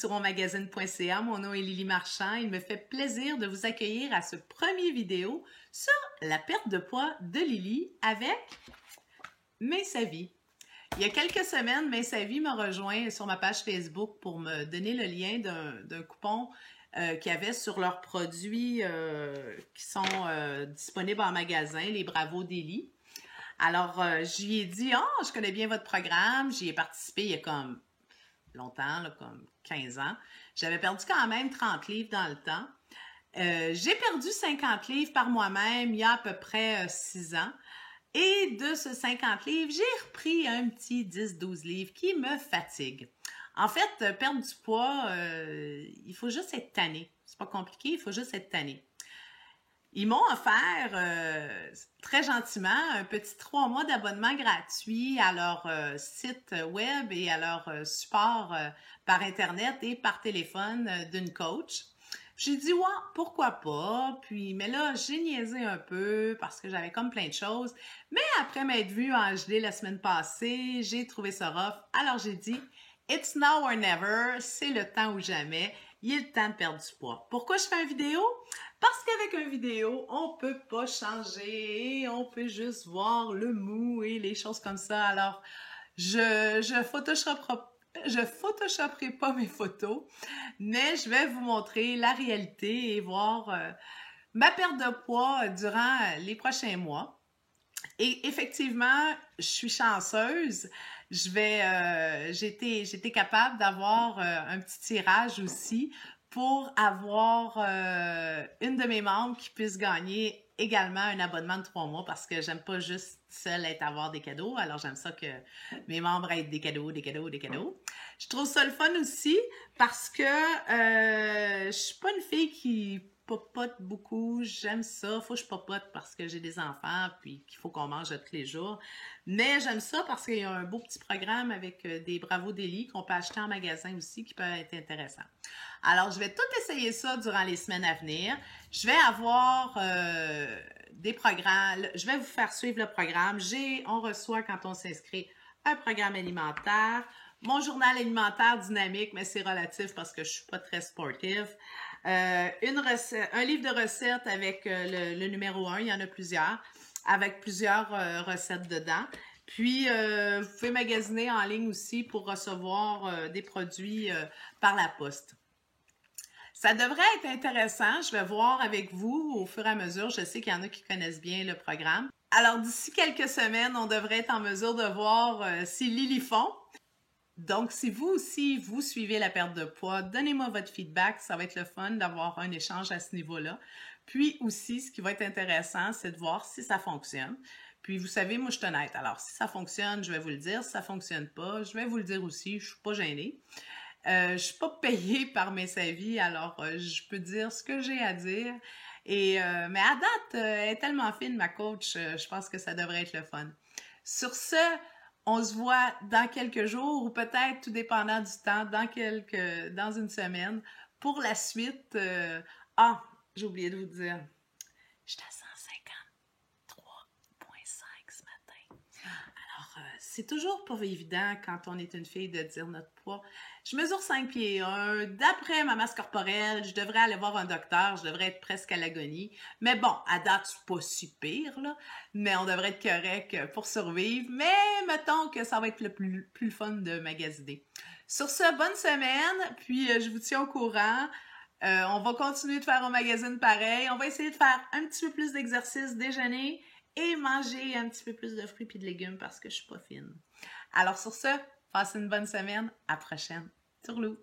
sur onmagazine.ca. Mon nom est Lily Marchand. Il me fait plaisir de vous accueillir à ce premier vidéo sur la perte de poids de Lily avec Main-Sa-Vie. Il y a quelques semaines, Main-Sa-Vie m'a rejoint sur ma page Facebook pour me donner le lien d'un coupon qu'il y avait sur leurs produits qui sont disponibles en magasin, les Bravo Daily. Alors, j'y ai dit, « Oh, je connais bien votre programme. » J'y ai participé il y a comme longtemps, là, comme 15 ans. J'avais perdu quand même 30 livres dans le temps. J'ai perdu 50 livres par moi-même il y a à peu près 6 ans. Et de ce 50 livres, j'ai repris un petit 10-12 livres qui me fatigue. En fait, perdre du poids, il faut juste être tanné. C'est pas compliqué, il faut juste être tanné. Ils m'ont offert très gentiment un petit 3 mois d'abonnement gratuit à leur site web et à leur support par Internet et par téléphone d'une coach. J'ai dit, ouais, pourquoi pas? Puis, mais là, j'ai niaisé un peu parce que j'avais comme plein de choses. Mais après m'être vue en gelée la semaine passée, j'ai trouvé ça rough. Alors, j'ai dit, it's now or never. C'est le temps ou jamais. Il est le temps de perdre du poids. Pourquoi je fais une vidéo? Parce qu'avec une vidéo, on peut pas changer. On peut juste voir le mou et les choses comme ça. Alors, je photoshoperai pas mes photos, mais je vais vous montrer la réalité et voir ma perte de poids durant les prochains mois. Et effectivement, je suis chanceuse. J'étais capable d'avoir un petit tirage aussi pour avoir une de mes membres qui puisse gagner également un abonnement de 3 mois parce que j'aime pas juste seule avoir des cadeaux. Alors, j'aime ça que mes membres aient des cadeaux, des cadeaux, des cadeaux. Je trouve ça le fun aussi parce que je suis pas une fille qui popote beaucoup. J'aime ça. Faut que je popote parce que j'ai des enfants puis qu'il faut qu'on mange tous les jours. Mais j'aime ça parce qu'il y a un beau petit programme avec des Bravo Daily qu'on peut acheter en magasin aussi qui peut être intéressant. Alors, je vais tout essayer ça durant les semaines à venir. Je vais avoir des programmes. Je vais vous faire suivre le programme. On reçoit quand on s'inscrit un programme alimentaire. Mon journal alimentaire dynamique, mais c'est relatif parce que je suis pas très sportive. Un livre de recettes avec le numéro 1, il y en a plusieurs, avec plusieurs recettes dedans. Puis, vous pouvez magasiner en ligne aussi pour recevoir des produits par la poste. Ça devrait être intéressant. Je vais voir avec vous au fur et à mesure. Je sais qu'il y en a qui connaissent bien le programme. Alors, d'ici quelques semaines, on devrait être en mesure de voir si Lily font. Donc, si vous aussi, vous suivez la perte de poids, donnez-moi votre feedback. Ça va être le fun d'avoir un échange à ce niveau-là. Puis aussi, ce qui va être intéressant, c'est de voir si ça fonctionne. Puis, vous savez, moi, je suis honnête. Alors, si ça fonctionne, je vais vous le dire. Si ça fonctionne pas, je vais vous le dire aussi. Je suis pas gênée. Je suis pas payée par Main-Sa-Vie, alors je peux dire ce que j'ai à dire. Mais à date, elle est tellement fine, ma coach, je pense que ça devrait être le fun. Sur ce, on se voit dans quelques jours ou peut-être, tout dépendant du temps, dans une semaine. Pour la suite, j'ai oublié de vous dire, je suis à 153,5 ce matin. Alors, c'est toujours pas évident quand on est une fille de dire notre poids. Je mesure 5 pieds 1. D'après ma masse corporelle, je devrais aller voir un docteur. Je devrais être presque à l'agonie. Mais bon, à date, c'est pas si pire, là. Mais on devrait être correct pour survivre. Mais mettons que ça va être le plus fun de magasiner. Sur ce, bonne semaine. Puis, je vous tiens au courant. On va continuer de faire un magazine pareil. On va essayer de faire un petit peu plus d'exercice déjeuner et manger un petit peu plus de fruits et de légumes parce que je suis pas fine. Alors sur ce, passez une bonne semaine. À la prochaine. Tourlou!